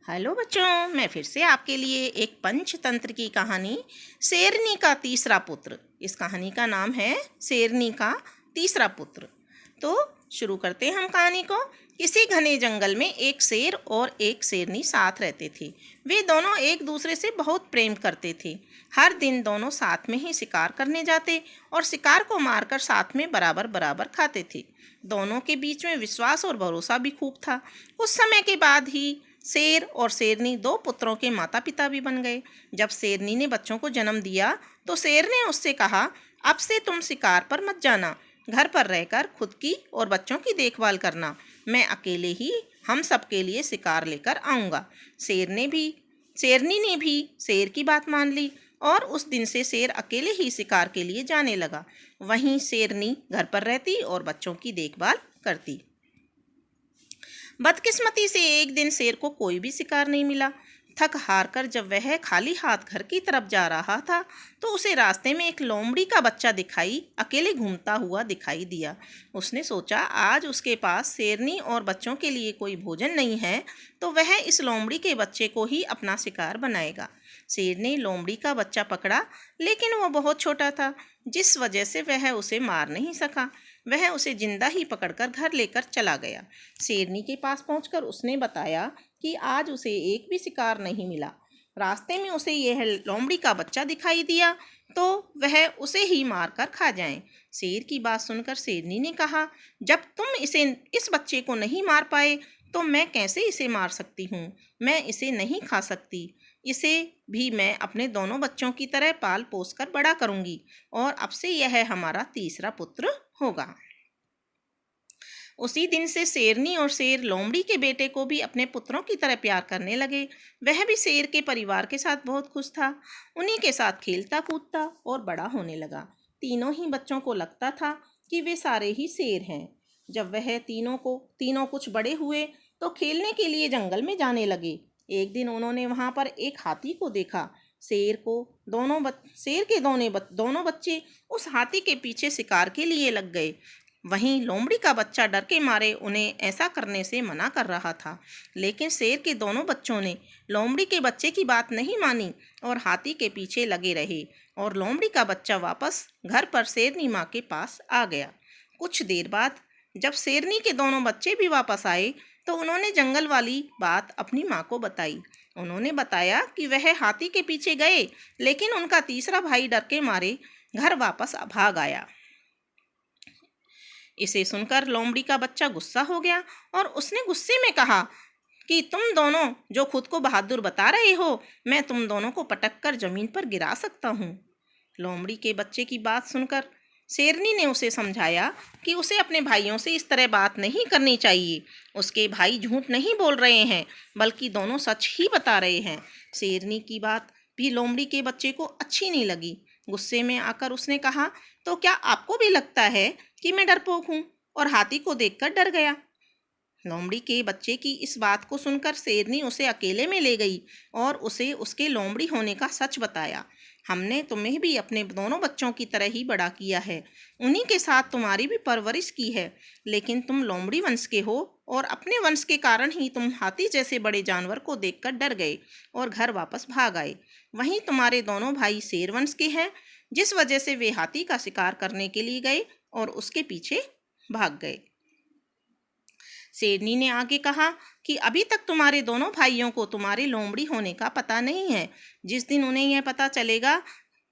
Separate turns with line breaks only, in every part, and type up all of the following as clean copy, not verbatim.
Hello बच्चों, मैं फिर से आपके लिए एक पंचतंत्र की कहानी शेरनी का तीसरा पुत्र। इस कहानी का नाम है शेरनी का तीसरा पुत्र। तो शुरू करते हैं हम कहानी को। किसी घने जंगल में एक शेर और एक शेरनी साथ रहते थे। वे दोनों एक दूसरे से बहुत प्रेम करते थे। हर दिन दोनों साथ में ही शिकार करने जाते और शिकार को मारकर साथ में बराबर बराबर खाते थे। दोनों के बीच में विश्वास और भरोसा भी खूब था। कुछ समय के बाद ही शेर और शेरनी दो पुत्रों के माता पिता भी बन गए। जब शेरनी ने बच्चों को जन्म दिया तो शेर ने उससे कहा, अब से तुम शिकार पर मत जाना, घर पर रहकर खुद की और बच्चों की देखभाल करना। मैं अकेले ही हम सब के लिए शिकार लेकर आऊँगा। शेरनी ने भी शेर की बात मान ली और उस दिन से शेर अकेले ही शिकार के लिए जाने लगा। वहीं शेरनी घर पर रहती और बच्चों की देखभाल करती। बदकिस्मती से एक दिन शेर को कोई भी शिकार नहीं मिला। थक हार कर जब वह खाली हाथ घर की तरफ जा रहा था तो उसे रास्ते में एक लोमड़ी का बच्चा अकेले घूमता हुआ दिखाई दिया। उसने सोचा, आज उसके पास शेरनी और बच्चों के लिए कोई भोजन नहीं है तो वह इस लोमड़ी के बच्चे को ही अपना शिकार बनाएगा। शेर ने लोमड़ी का बच्चा पकड़ा, लेकिन वह बहुत छोटा था, जिस वजह से वह उसे मार नहीं सका। वह उसे जिंदा ही पकड़कर घर लेकर चला गया। शेरनी के पास पहुंचकर उसने बताया कि आज उसे एक भी शिकार नहीं मिला। रास्ते में उसे यह लोमड़ी का बच्चा दिखाई दिया तो वह उसे ही मारकर खा जाए। शेर की बात सुनकर शेरनी ने कहा, जब तुम इस बच्चे को नहीं मार पाए तो मैं कैसे इसे मार सकती हूँ। मैं इसे नहीं खा सकती। इसे भी मैं अपने दोनों बच्चों की तरह पाल पोस कर बड़ा करूँगी और अब से यह हमारा तीसरा पुत्र होगा। उसी दिन से शेरनी और शेर लोमड़ी के बेटे को भी अपने पुत्रों की तरह प्यार करने लगे। वह भी शेर के परिवार के साथ बहुत खुश था। उन्हीं के साथ खेलता कूदता और बड़ा होने लगा। तीनों ही बच्चों को लगता था कि वे सारे ही शेर हैं। जब वह तीनों कुछ बड़े हुए तो खेलने के लिए जंगल में जाने लगे। एक दिन उन्होंने वहां पर एक हाथी को देखा। शेर के दोनों बच्चे उस हाथी के पीछे शिकार के लिए लग गए। वहीं लोमड़ी का बच्चा डर के मारे उन्हें ऐसा करने से मना कर रहा था, लेकिन शेर के दोनों बच्चों ने लोमड़ी के बच्चे की बात नहीं मानी और हाथी के पीछे लगे रहे और लोमड़ी का बच्चा वापस घर पर शेरनी माँ के पास आ गया। कुछ देर बाद जब शेरनी के दोनों बच्चे भी वापस आए तो उन्होंने जंगल वाली बात अपनी माँ को बताई। उन्होंने बताया कि वह हाथी के पीछे गए, लेकिन उनका तीसरा भाई डर के मारे घर वापस भाग आया। इसे सुनकर लोमड़ी का बच्चा गुस्सा हो गया और उसने गुस्से में कहा कि तुम दोनों जो खुद को बहादुर बता रहे हो, मैं तुम दोनों को पटक कर जमीन पर गिरा सकता हूँ। लोमड़ी के बच्चे की बात सुनकर शेरनी ने उसे समझाया कि उसे अपने भाइयों से इस तरह बात नहीं करनी चाहिए। उसके भाई झूठ नहीं बोल रहे हैं, बल्कि दोनों सच ही बता रहे हैं। शेरनी की बात भी लोमड़ी के बच्चे को अच्छी नहीं लगी। गुस्से में आकर उसने कहा, तो क्या आपको भी लगता है कि मैं डरपोक हूँ और हाथी को देखकर डर गया? लोमड़ी के बच्चे की इस बात को सुनकर शेरनी उसे अकेले में ले गई और उसे उसके लोमड़ी होने का सच बताया। हमने तुम्हें भी अपने दोनों बच्चों की तरह ही बड़ा किया है, उन्हीं के साथ तुम्हारी भी परवरिश की है, लेकिन तुम लोमड़ी वंश के हो और अपने वंश के कारण ही तुम हाथी जैसे बड़े जानवर को देखकर डर गए और घर वापस भाग आए। वहीं तुम्हारे दोनों भाई शेर वंश के हैं, जिस वजह से वे हाथी का शिकार करने के लिए गए और उसके पीछे भाग गए। शेरनी ने आगे कहा कि अभी तक तुम्हारे दोनों भाइयों को तुम्हारे लोमड़ी होने का पता नहीं है। जिस दिन उन्हें यह पता चलेगा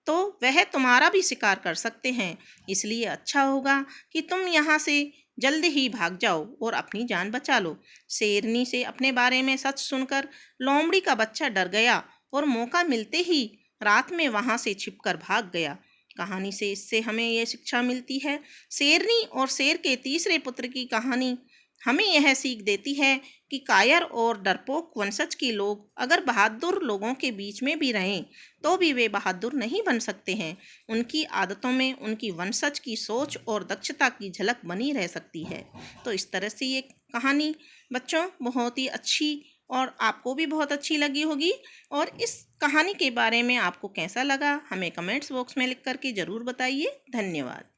तो वह तुम्हारा भी शिकार कर सकते हैं। इसलिए अच्छा होगा कि तुम यहाँ से जल्द ही भाग जाओ और अपनी जान बचा लो। शेरनी से अपने बारे में सच सुनकर लोमड़ी का बच्चा डर गया और मौका मिलते ही रात में वहाँ से छिपकर भाग गया। कहानी से इससे हमें यह शिक्षा मिलती है, शेरनी और शेर के तीसरे पुत्र की कहानी हमें यह सीख देती है कि कायर और डरपोक वंशज के लोग अगर बहादुर लोगों के बीच में भी रहें तो भी वे बहादुर नहीं बन सकते हैं। उनकी आदतों में उनकी वंशज की सोच और दक्षता की झलक बनी रह सकती है। तो इस तरह से ये कहानी बच्चों बहुत ही अच्छी और आपको भी बहुत अच्छी लगी होगी। और इस कहानी के बारे में आपको कैसा लगा हमें कमेंट्स बॉक्स में लिख करके ज़रूर बताइए। धन्यवाद।